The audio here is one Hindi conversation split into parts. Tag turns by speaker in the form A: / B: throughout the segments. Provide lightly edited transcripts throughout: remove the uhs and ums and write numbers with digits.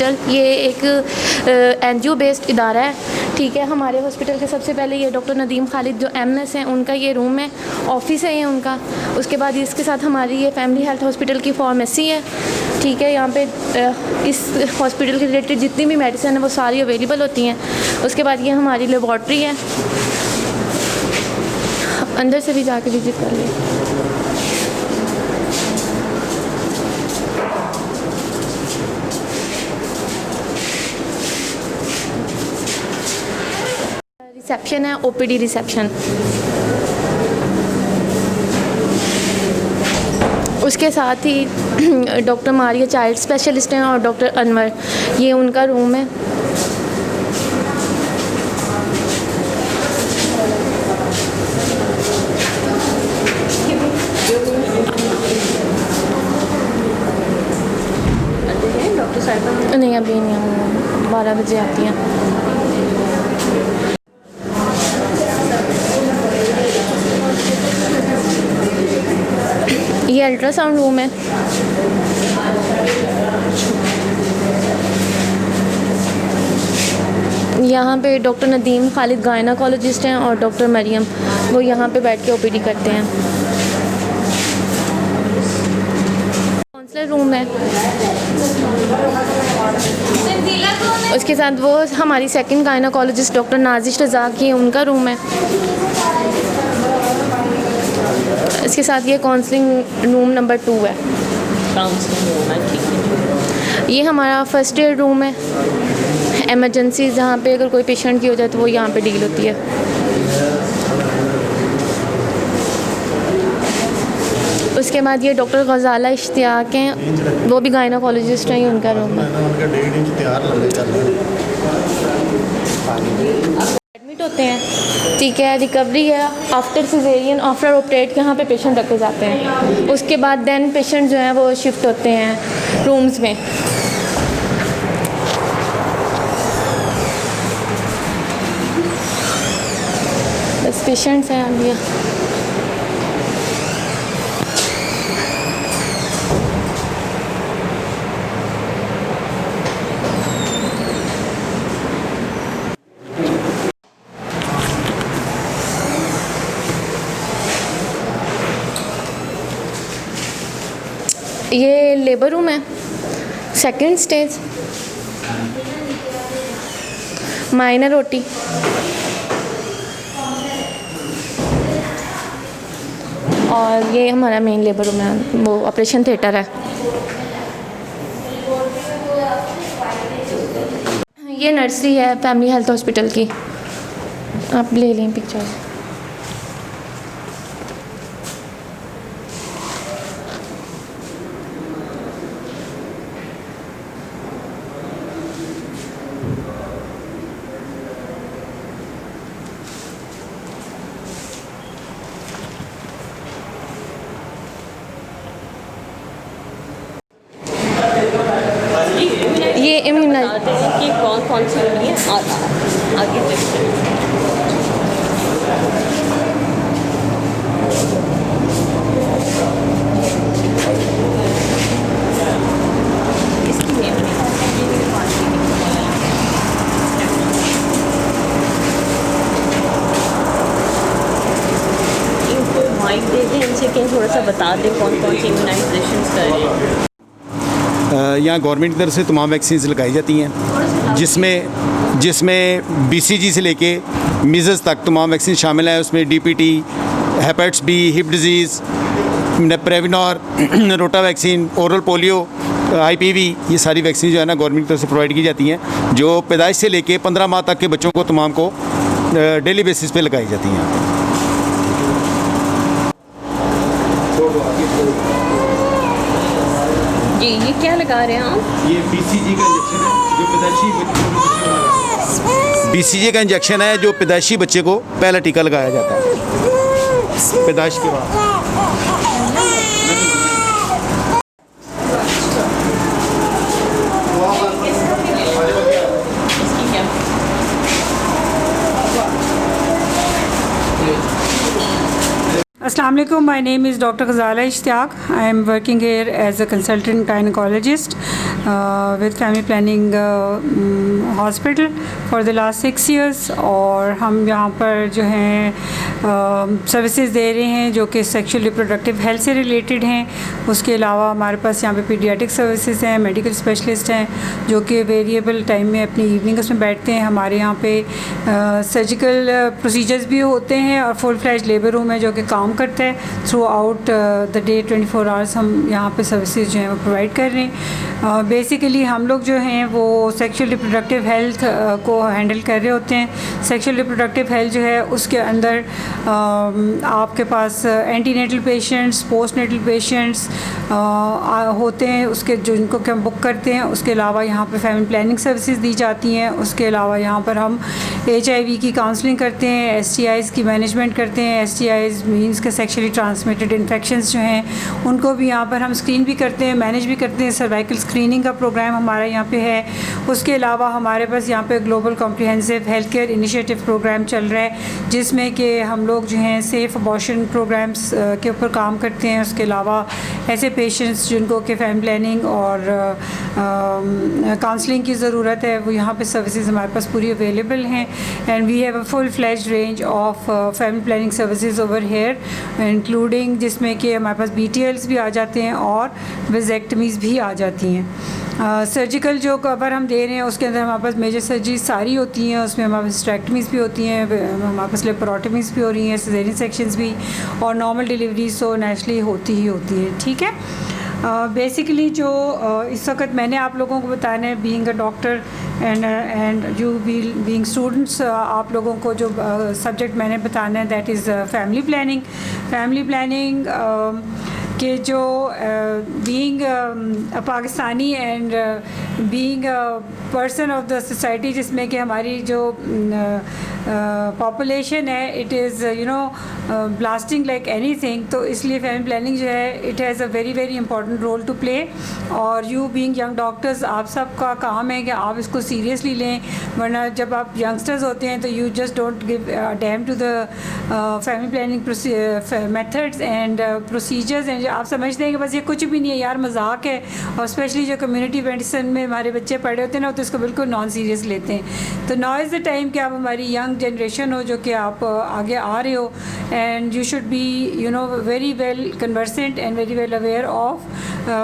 A: हॉस्पिटल ये एक NGO बेस्ड इदारा है, ठीक है। हमारे हॉस्पिटल के सबसे पहले ये डॉक्टर नदीम खालिद जो MS हैं, उनका ये रूम है, ऑफिस है ये उनका। उसके बाद इसके साथ हमारी ये फैमिली हेल्थ हॉस्पिटल की फार्मेसी है, ठीक है। यहाँ पे इस हॉस्पिटल के रिलेटेड जितनी भी मेडिसिन है वो सारी अवेलेबल होती हैं। उसके बाद ये हमारी लेबॉर्ट्री है, अंदर से भी जाके विजिट कर लें। रिसेप्शन है, OPD रिसेप्शन। उसके साथ ही डॉक्टर मारिया चाइल्ड स्पेशलिस्ट हैं और डॉक्टर अनवर, ये उनका रूम है। नहीं अभी नहीं, 12 बजे आती हैं। ये अल्ट्रासाउंड रूम है। यहाँ पे डॉक्टर नदीम खालिद गायनाकोलॉजिस्ट हैं और डॉक्टर मरियम, वो यहाँ पे बैठ के OPD करते हैं। काउंसलर रूम है। उसके साथ वो हमारी second gynaecologist doctor Nazish Razzaq की, उनका रूम है। इसके साथ ये काउंसलिंग रूम नंबर 2 है। ये हमारा फर्स्ट एड रूम है, एमरजेंसी जहाँ पे अगर कोई पेशेंट की हो जाए तो वो यहाँ पे डील होती है। उसके बाद ये डॉक्टर गजाला इश्तियाक हैं, वो भी गायनाकोलॉजिस्ट हैं, ये उनका रूम है। एडमिट होते हैं, ठीक है। रिकवरी है, आफ्टर सिजेरियन, आफ्टर ऑपरेट यहाँ पे पेशेंट रखे जाते हैं। उसके बाद देन पेशेंट जो हैं वो शिफ्ट होते हैं रूम्स में। बस पेशेंट्स हैं अभी। ये लेबर रूम है, सेकंड स्टेज, माइनर OT। और ये हमारा मेन लेबर रूम है, वो ऑपरेशन थिएटर है। ये नर्सरी है फैमिली हेल्थ हॉस्पिटल की, आप ले लें पिक्चर। ये इम्यूनाइज
B: कि कौन कौन सी होनी है और आगे देखते हैं। इनको माइक दे दें, इनसे कहीं थोड़ा सा बता दें कौन कौन सी इम्यूनाइजेशन कर रहे हैं।
C: यहाँ गवर्नमेंट की तरफ से तमाम वैक्सीन लगाई जाती हैं, जिसमें BCG से लेके मीज़ल्स तक तमाम वैक्सीन शामिल हैं। उसमें DPT, hepatitis B, hip disease, Prevenar, rota vaccine, oral polio, IPV, ये सारी वैक्सीन जो है ना गवर्नमेंट की तरफ से प्रोवाइड की जाती हैं, जो पैदाइश से लेके 15 माह तक के बच्चों को तमाम को डेली बेसिस पे लगाई जाती हैं।
B: जी, ये क्या लगा रहे हैं आप?
C: ये BCG का इंजेक्शन है जो पैदाइशी BCG का इंजेक्शन है जो पैदाइशी बच्चे को पहला टीका लगाया जाता है पैदाइश के बाद।
D: Assalamu alaikum. My name is Dr. Ghazala Ishtiaq. I am working here as a consultant gynecologist with Family Planning Hospital for the last 6 years. और हम यहाँ पर जो हैं सर्विसेज दे रहे हैं जो कि सेक्सुअल रिप्रोडक्टिव हेल्थ से रिलेटेड हैं। उसके अलावा हमारे पास यहाँ पे पीडियाट्रिक सर्विसेज हैं, मेडिकल स्पेशलिस्ट हैं जो कि वेरिएबल टाइम में अपनी इवनिंग्स में बैठते हैं। हमारे यहाँ पे सर्जिकल प्रोसीजर्स भी होते हैं और फुल फ्लैश लेबर रूम है जो कि काम करता है through out the day 24 hours. हम यहाँ पे सर्विसेज जो हैं वो प्रोवाइड कर रहे हैं। बेसिकली हम लोग जो हैं वो सेक्सुअल रिप्रोडक्टिव हेल्थ को हैंडल कर रहे होते हैं। सेक्सुअल रिप्रोडक्टिव हेल्थ जो है उसके अंदर आपके पास एंटीनेटल पेशेंट्स, पोस्टनेटल पेशेंट्स होते हैं, उसके जो इनको हम बुक करते हैं। उसके अलावा यहाँ पे फैमिली प्लानिंग सर्विसेज दी जाती हैं। उसके अलावा यहाँ पर हम HIV की काउंसलिंग करते हैं, STIs की मैनेजमेंट करते हैं। STIs मीन्स के सेक्शुअली ट्रांसमिटेड इन्फेक्शंस जो हैं उनको भी यहाँ पर हम स्क्रीन भी करते हैं, मैनेज भी करते हैं। सर्वाइकल स्क्रीनिंग का प्रोग्राम हमारा यहाँ पे है। उसके अलावा हमारे पास यहाँ पे global comprehensive health care initiative programme चल रहा है जिसमें कि हम लोग जो हैं सेफ़ अबॉर्शन प्रोग्राम्स के ऊपर काम करते हैं। उसके अलावा ऐसे पेशेंट्स जिनको कि फैमिली प्लानिंग और काउंसलिंग की ज़रूरत है वो यहाँ पे सर्विसेज हमारे पास पूरी अवेलेबल हैं। And we have a full fledged range of family planning services over here including जिसमें कि हमारे पास BTLs भी आ जाते हैं और विजेक्टमीज़ भी आ जाती हैं। सर्जिकल जो कवर हम दे रहे हैं उसके अंदर हमारे पास मेजर सर्जरी सारी होती हैं। उसमें हमारे पास हिस्टेक्टमीज़ भी होती हैं, हमारे पास लेप्रोटमीज़ भी हो रही हैं, सिजेरियन सेक्शंस भी, और नॉर्मल डिलीवरीज तो नेचुरली होती ही होती है। ठीक है, बेसिकली जो इस वक्त मैंने आप लोगों को बताना है being a doctor and you being students, आप लोगों को जो सब्जेक्ट मैंने बताना है that is family planning. Family planning कि जो being a Pakistani and being a person of the society जिसमें कि हमारी जो पॉपुलेशन है it is blasting like anything, तो इसलिए फैमिली प्लानिंग जो है it has a very very important role to play. और यू बीइंग यंग डॉक्टर्स आप सब का काम है कि आप इसको सीरियसली लें, वरना जब आप यंगस्टर्स होते हैं तो you just don't give damn to the family planning methods and procedures and आप समझते हैं कि बस ये कुछ भी नहीं है यार, मजाक है। और स्पेशली जो कम्युनिटी मेडिसिन में हमारे बच्चे पढ़े होते हैं ना तो इसको बिल्कुल नॉन सीरियस लेते हैं। तो नाउ इज़ द टाइम कि आप हमारी यंग जनरेशन हो जो कि आप आगे आ रहे हो and you should be very well conversant and very well aware of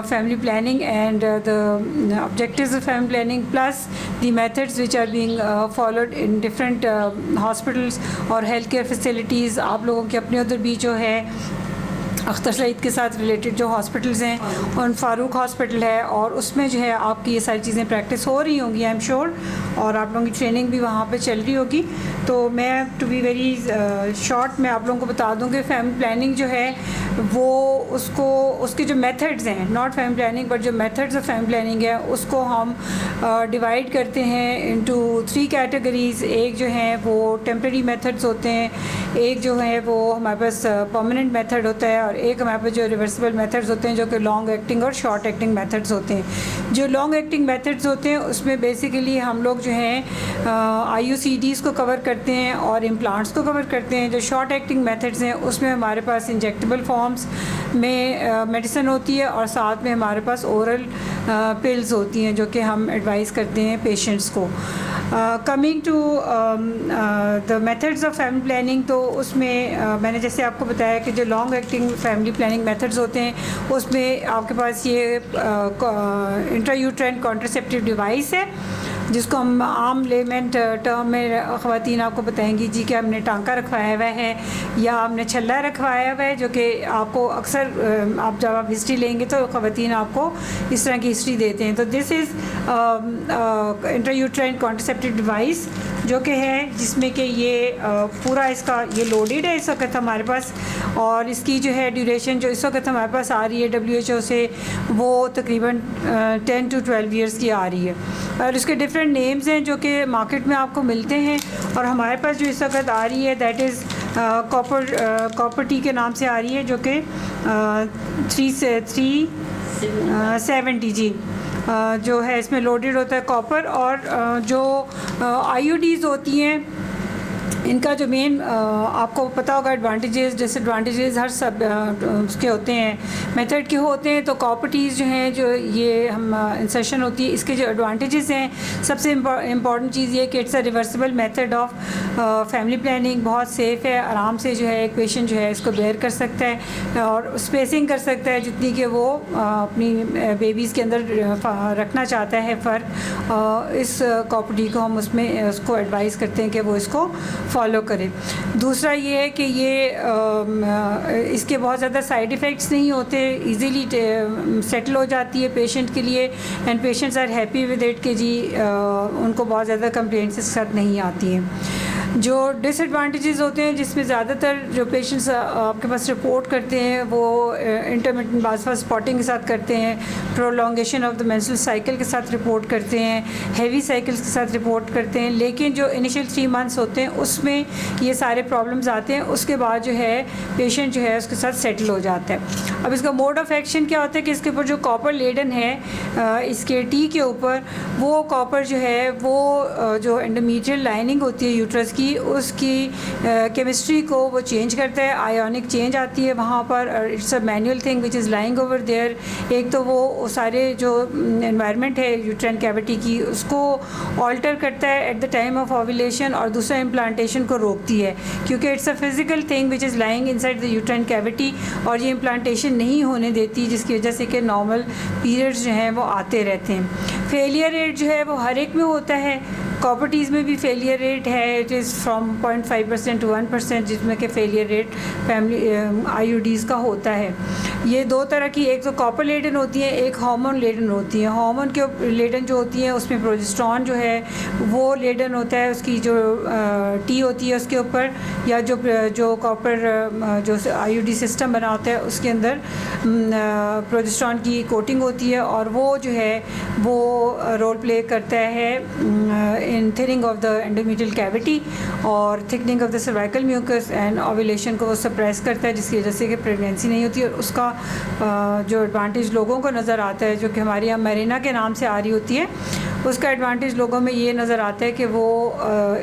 D: family planning and the objectives of family planning plus the methods which are being followed in different hospitals और health care facilities। आप लोगों के अपने उधर भी जो है अख्तर सईद के साथ रिलेटेड जो हॉस्पिटल्स हैं उन फारूक हॉस्पिटल है और उसमें जो है आपकी ये सारी चीज़ें प्रैक्टिस हो रही होंगी आई एम श्योर, और आप लोगों की ट्रेनिंग भी वहाँ पे चल रही होगी। तो मैं टू बी वेरी शॉर्ट मैं आप लोगों को बता दूँ कि फैमिली प्लानिंग जो है वो उसके जो मेथड्स हैं, नॉट फैमिली प्लानिंग बट जो मेथड्स ऑफ फैमिली प्लानिंग है उसको हम डिवाइड करते हैं इनटू 3 कैटेगरीज़। एक जो है वो टेम्परेरी मेथड्स होते हैं, एक जो है वो हमारे पास परमानेंट मेथड होता है और एक हमारे पास जो रिवर्सिबल मेथड्स होते हैं जो कि लॉन्ग एक्टिंग और शॉर्ट एक्टिंग मेथड्स होते हैं। जो लॉन्ग एक्टिंग मेथड्स होते हैं उसमें बेसिकली हम लोग जो हैं IUCDs को कवर करते हैं और इम्प्लांट्स को कवर करते हैं। जो शॉर्ट एक्टिंग मेथड्स हैं उसमें हमारे पास इंजेक्टेबल फॉर्म्स में मेडिसिन होती है और साथ में हमारे पास ओरल पिल्स होती हैं जो कि हम एडवाइस करते हैं पेशेंट्स को। Coming to the methods of family planning, तो उसमें मैंने जैसे आपको बताया कि जो long acting family planning methods होते हैं उसमें आपके पास ये इंट्रायूट्राइन कॉन्ट्रासेप्टिव डिवाइस है जिसको हम आम लेमेंट टर्म में ख़वातीन आपको बताएंगी जी कि हमने टांका रखवाया हुआ है या हमने छल्ला रखवाया हुआ है, जो कि आपको अक्सर आप जब आप हिस्ट्री लेंगे तो ख़वातीन आपको इस तरह की हिस्ट्री देते हैं। तो this is intrauterine contraceptive device जो कि है जिसमें कि ये पूरा इसका ये लोडेड है इस वक्त हमारे पास, और इसकी जो है ड्यूरेशन जो इस वक्त हमारे पास आ रही है WHO से वो तकरीबन 10 to 12 ईयर्स की आ रही है। और इसके डिफरेंट नेम्स हैं जो कि मार्केट में आपको मिलते हैं और हमारे पास जो इस वक्त आ रही है दैट इज़ कॉपर टी के नाम से आ रही है जो कि 370 जी जो है इसमें लोडेड होता है कॉपर। और जो IUDs होती हैं इनका जो मेन आपको पता होगा एडवांटेजेस डिसएडवांटेजेस हर सब उसके होते हैं, मेथड के होते हैं। तो कॉपर्टीज़ जो हैं, जो ये हम इंसर्शन होती है, इसके जो एडवांटेजेस हैं, सबसे इम्पॉर्टेंट चीज़ ये कि it's a reversible method of family planning, बहुत सेफ़ है, आराम से जो है एक पेशेंट जो है इसको बेयर कर सकता है और स्पेसिंग कर सकता है जितनी कि वो अपनी बेबीज़ के अंदर रखना चाहता है फ़र्क। इस कॉपर्टी को हम उसमें उसको एडवाइस करते हैं कि वो इसको फॉलो करें। दूसरा ये है कि ये इसके बहुत ज़्यादा साइड इफ़ेक्ट्स नहीं होते, इजीली सेटल हो जाती है पेशेंट के लिए and patients are happy with it कि जी उनको बहुत ज़्यादा कंप्लेंट्स इसके साथ नहीं आती हैं। जो डिसएडवांटेजेस होते हैं, जिसमें ज़्यादातर जो पेशेंट्स आपके पास रिपोर्ट करते हैं वो इंटरमिटेंट बाज़ स्पॉटिंग के साथ करते हैं, prolongation of the menstrual cycle के साथ रिपोर्ट करते हैं, हैवी साइकिल्स के साथ रिपोर्ट करते हैं। लेकिन जो इनिशियल 3 मंथ्स होते हैं उसमें ये सारे प्रॉब्लम्स आते हैं, उसके बाद जो है पेशेंट जो है उसके साथ सेटल हो जाता है। अब इसका मोड ऑफ एक्शन क्या होता है कि इसके ऊपर जो कॉपर लेडन है इसके टी के ऊपर, वो कॉपर जो है वो जो एंडोमेट्रियल लाइनिंग होती है यूट्रस की, उसकी केमिस्ट्री को वो चेंज करता है, आयोनिक चेंज आती है वहाँ पर। It's a manual thing which is lying over there. एक तो वो सारे जो एनवायरनमेंट है यूट्राइन कैविटी की उसको ऑल्टर करता है at the time of ovulation, और दूसरा इम्प्लांटेशन को रोकती है, क्योंकि it's a physical thing which is lying inside the uterine cavity, और ये इम्प्लांटेशन नहीं होने देती, जिसकी वजह से कि नॉर्मल पीरियड्स जो हैं वो आते रहते हैं। फेलियर रेट जो है वो हर एक में होता है, कॉपर्टीज़ में भी फेलियर रेट है, इट इज़ फ्रॉम 0.5% to 1%, जिसमें कि फेलियर रेट फैमिली आईयूडीज़ का होता है। ये 2 तरह की, एक तो कॉपर लेडन होती है, एक हार्मोन लेडन होती है। हार्मोन के लेडन जो होती है उसमें प्रोजेस्टेरॉन जो है वो लेडन होता है, उसकी जो टी होती है उसके ऊपर, या जो कॉपर जो आईयूडी सिस्टम बना होता है उसके अंदर प्रोजेस्टेरॉन की कोटिंग होती है, और वो जो है वो रोल प्ले करता है in thinning of the endometrial cavity और thickening of the cervical mucus and ovulation को वो सप्रेस करता है, जिसकी वजह से कि प्रेगनेंसी नहीं होती। और उसका जो एडवांटेज लोगों को नज़र आता है, जो कि हमारे यहाँ मेरिना के नाम से आ रही होती है, उसका एडवांटेज लोगों में ये नज़र आता है कि वो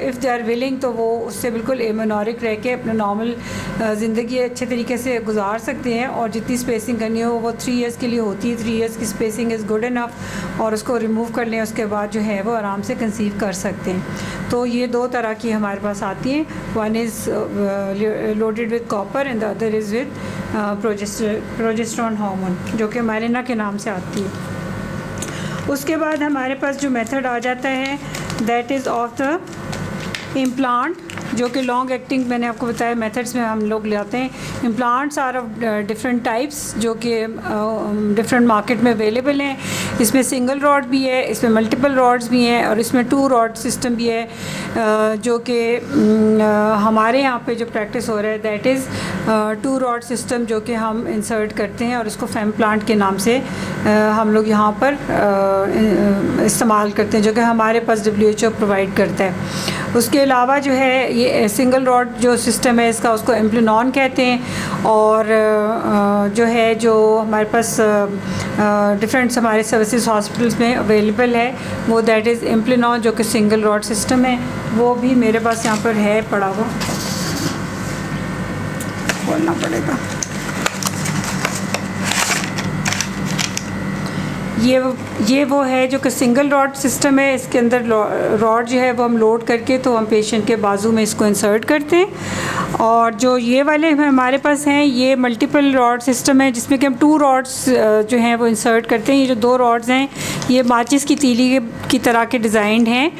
D: इफ़ दे आर विलिंग तो वो उससे बिल्कुल एमोनोरिक रह के अपना नॉर्मल ज़िंदगी अच्छे तरीके से गुजार सकते हैं। और जितनी स्पेसिंग करनी हो वो 3 इयर्स के लिए होती है, 3 इयर्स की स्पेसिंग इज़ गुड इनफ, और उसको रिमूव कर लें उसके बाद जो है वो आराम से कंसीव कर सकते हैं। तो ये 2 तरह की हमारे पास आती हैं, one is loaded with copper and the other is with progesterone hormone, जो कि मेरिना के नाम से आती है। उसके बाद हमारे पास जो मेथड आ जाता है that is of the implant, जो कि लॉन्ग एक्टिंग मैंने आपको बताया मेथड्स में हम लोग लाते हैं। Implants are of different types, जो कि डिफरेंट मार्केट में अवेलेबल हैं। इसमें सिंगल रॉड भी है, इसमें मल्टीपल रॉड्स भी हैं, और इसमें 2 रॉड सिस्टम भी है, जो कि हमारे यहाँ पे जो प्रैक्टिस हो रहा है दैट इज़ 2 रॉड सिस्टम, जो कि हम इंसर्ट करते हैं और इसको फैम प्लांट के नाम से हम लोग यहाँ पर इस्तेमाल करते हैं, जो कि हमारे पास WHO प्रोवाइड करता है। उसके अलावा जो है ये सिंगल रॉड जो सिस्टम है इसका, उसको इम्प्लिनॉन कहते हैं। और जो है जो हमारे पास डिफरेंट हमारे सर्विसेज हॉस्पिटल्स में अवेलेबल है वो दैट इज़ इम्प्लिनॉन, जो कि सिंगल रॉड सिस्टम है। वो भी मेरे पास यहाँ पर है पड़ा हुआ, बोलना पड़ेगा। ये वो है जो कि सिंगल रॉड सिस्टम है। इसके अंदर रॉड जो है वो हम लोड करके तो हम पेशेंट के बाजू में इसको इंसर्ट करते हैं। और जो ये वाले हमारे पास हैं ये मल्टीपल रॉड सिस्टम है, जिसमें कि हम 2 रॉड्स जो हैं वो इंसर्ट करते हैं। ये जो 2 रॉड्स हैं ये माचिस की तीली की तरह के डिज़ाइन हैं,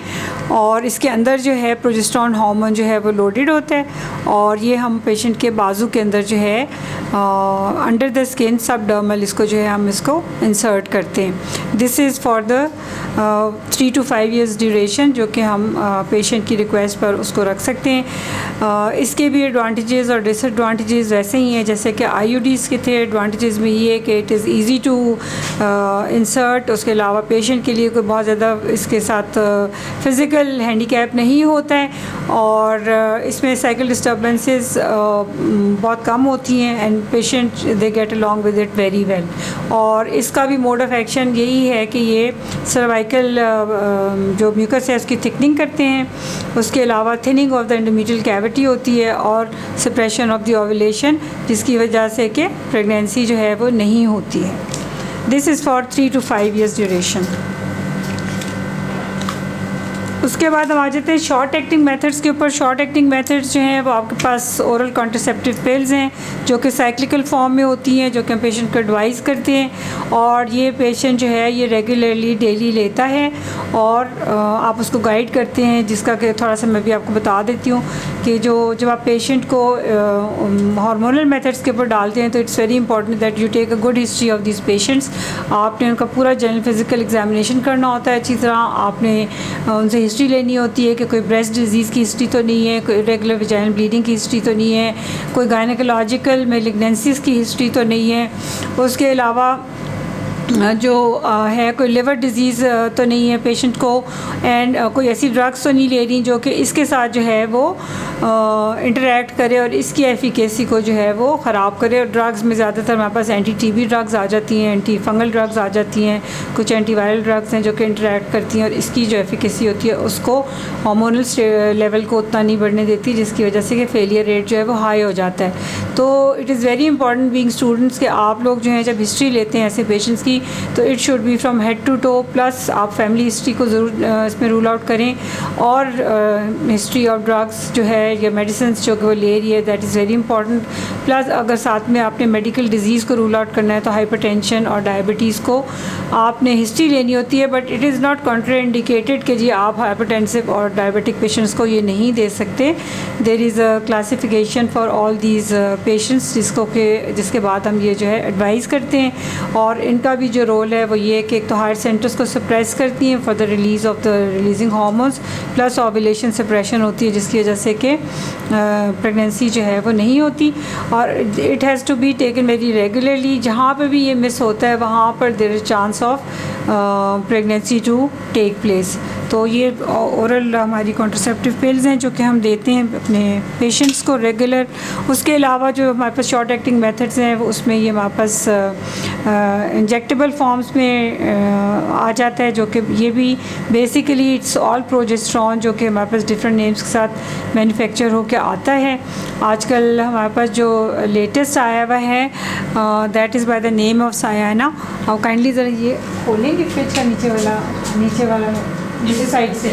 D: और इसके अंदर जो है प्रोजेस्टेरॉन हार्मोन जो है वो लोडेड होता है, और ये हम पेशेंट के बाजू के अंदर जो है अंडर द स्किन सबडर्मल इसको जो है हम इसको इंसर्ट करते हैं। This is for the 3 to 5 years duration, जो कि हम पेशेंट की रिक्वेस्ट पर उसको रख सकते हैं। इसके भी एडवांटेजेस और डिसएडवांटेजेस वैसे ही हैं जैसे कि आईयूडीज़ के थे। एडवांटेजेस में ये कि it is easy to insert, उसके अलावा पेशेंट के लिए कोई बहुत ज़्यादा इसके साथ फ़िज़िकल हैंडीकैप नहीं होता है, और इसमें साइकिल डिस्टर्बेंसेस बहुत कम होती हैं and patient they get along with it very well. और इसका भी मोड ऑफ एक्शन यही है कि ये सर्वाइकल जो म्यूकस है उसकी थिकनिंग करते हैं। उसके अलावा thinning of the endometrial cavity होती है और सप्रेशन ऑफ द ओव्यूलेशन, जिसकी वजह से कि प्रेगनेंसी जो है वो नहीं होती है। This is for 3 to 5 years duration. उसके बाद हम आ जाते हैं शॉर्ट एक्टिंग मेथड्स के ऊपर। शॉर्ट एक्टिंग मेथड्स जो हैं वो आपके पास ओरल कॉन्ट्रासेप्टिव पिल्स हैं जो कि साइक्लिकल फॉर्म में होती हैं, जो कि हम पेशेंट को एडवाइस करते हैं और ये पेशेंट जो है ये रेगुलरली डेली लेता है और आप उसको गाइड करते हैं, जिसका कि थोड़ा सा मैं भी आपको बता देती हूँ कि जब आप पेशेंट को हार्मोनल मेथड्स के ऊपर डालते हैं तो it's very important that you take a good history of this patients. आपने उनका पूरा जनरल फिजिकल एग्जामिनेशन करना होता है अच्छी तरह। आपने उनसे हिस्ट्री लेनी होती है कि कोई ब्रेस्ट डिजीज़ की हिस्ट्री तो नहीं है, कोई रेगुलर वेजाइनल ब्लीडिंग की हिस्ट्री तो नहीं है, कोई गायनेकोलॉजिकल मैलिग्नेंसीज की हिस्ट्री तो नहीं है। उसके अलावा जो है कोई लिवर डिज़ीज़ तो नहीं है पेशेंट को, एंड कोई ऐसी ड्रग्स तो नहीं ले रही जो कि इसके साथ जो है वो इंटरेक्ट करे और इसकी एफिकेसी को जो है वो ख़राब करे। और ड्रग्स में ज़्यादातर हमारे पास एंटी टीबी ड्रग्स आ जाती हैं, एंटी फंगल ड्रग्स आ जाती हैं, कुछ एंटीवायरल ड्रग्स हैं जो कि इंटरेक्ट करती हैं और इसकी जो एफिकेसी होती है उसको हार्मोनल लेवल को उतना नहीं बढ़ने देती, जिसकी वजह से कि फेलियर रेट जो है वो हाई हो जाता है। तो it is very important being students कि आप लोग जो हैं जब हिस्ट्री लेते हैं ऐसे पेशेंट्स की तो it should be from head to toe, plus आप फैमिली हिस्ट्री को ज़रूर इसमें रूल आउट करें और हिस्ट्री ऑफ ड्रग्स जो है या मेडिसिन जो कि वो ले रही है that is very important. Plus अगर साथ में आपने मेडिकल डिजीज़ को रूल आउट करना है तो हाइपरटेंशन और डायबिटीज़ को आपने हिस्ट्री लेनी होती है, but it is not contraindicated कि जी आप हाइपरटेंसिव और डायबिटिक पेशेंट्स को ये नहीं दे सकते। There is a classification for all these patients जिसके बाद हम ये जो है एडवाइस करते हैं। और इनका भी जो रोल है वो ये कि एक तो हायर सेंटर्स को सप्रेस करती हैं for the release of the releasing hormones, plus ovulation suppression होती है जिसकी वजह से कि प्रेगनेंसी जो है वो नहीं होती। और it has to be taken very regularly. जहाँ पे भी ये मिस होता है वहाँ पर there is chance of pregnancy to take place. तो ये ओरल हमारी कॉन्ट्रासेप्टिव पिल्स हैं जो कि हम देते हैं अपने पेशेंट्स को रेगुलर। उसके अलावा जो हमारे पास शॉर्ट एक्टिंग मेथड्स हैं वो उसमें ये हमारे पास इंजेक्टेबल फॉर्म्स में आ जाता है, जो कि ये भी बेसिकली इट्स ऑल प्रोजेस्टेरॉन जो कि हमारे पास डिफरेंट नेम्स के साथ मैन्युफैक्चर होकर आता है। आजकल हमारे पास जो लेटेस्ट आया हुआ है that is by the name of Sayana. और काइंडली ज़रा ये खोलेंगे फ्रिज का नीचे वाला दूसरी साइड से,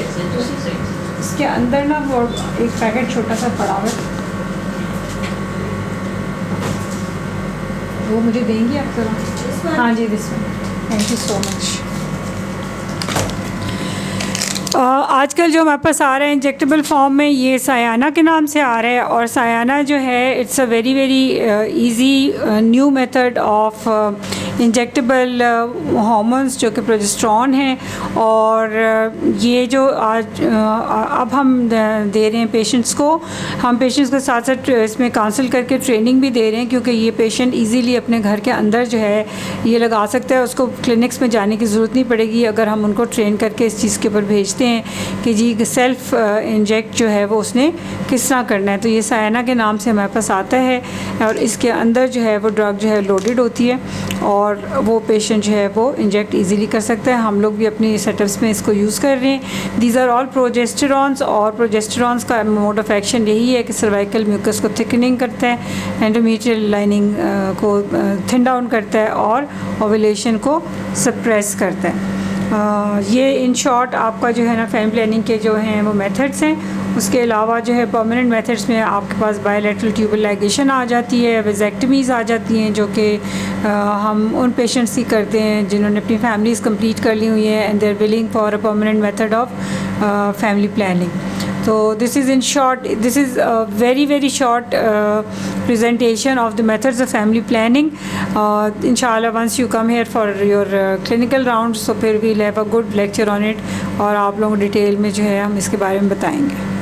D: इसके अंदर ना वो एक पैकेट छोटा सा पड़ा हुआ है, वो मुझे देंगी आप ज़रा? हाँ जी, this one, thank you so much. आजकल जो हमारे पास आ रहा है इंजेक्टेबल फॉर्म में ये सायाना के नाम से आ रहा है। और सायाना जो है it's a very very easy new method of injectable hormones जो कि प्रोजेस्टेरॉन है। और ये जो आज अब हम दे रहे हैं पेशेंट्स को, हम पेशेंट्स के साथ साथ इसमें काउंसिल करके ट्रेनिंग भी दे रहे हैं, क्योंकि ये पेशेंट इजीली अपने घर के अंदर जो है ये लगा सकता है। उसको क्लिनिक्स में जाने की ज़रूरत नहीं पड़ेगी अगर हम उनको ट्रेन करके इस चीज़ के ऊपर भेजते हैं कि जी सेल्फ इंजेक्ट जो है वो उसने किस तरह करना है। तो ये सायाना के नाम से हमारे पास आता है और इसके अंदर जो है वो ड्रग जो है लोडेड होती है और वो पेशेंट जो है वो इंजेक्ट इजीली कर सकता है। हम लोग भी अपनी सेटअप्स में इसको यूज़ कर रहे हैं। दीज आर ऑल प्रोजेस्टेरॉन्स और प्रोजेस्टेरॉन्स का मोड ऑफ एक्शन यही है कि सर्वाइकल म्यूकस को थिकनिंग करता है, एंडोमेट्रियल लाइनिंग को थिन डाउन करता है और ओव्यूलेशन को सप्रेस करता है। ये इन शॉर्ट आपका जो है ना फैमिली प्लानिंग के जो हैं वो मेथड्स हैं। उसके अलावा जो है परमानेंट मेथड्स में आपके पास बायलैटरल ट्यूबल लाइगेशन आ जाती है, वेजेक्टमीज़ आ जाती हैं जो कि हम उन पेशेंट्स की करते हैं जिन्होंने अपनी फैमिलीज़ कंप्लीट कर ली हुई हैं and they are willing for a permanent method of family planning. So this is in short, this is a very very short presentation of the methods of family planning. Inshallah once you come here for your clinical rounds, so फिर we'll have a good lecture on it और आप लोगों को डिटेल में जो है हम इसके बारे में बताएंगे।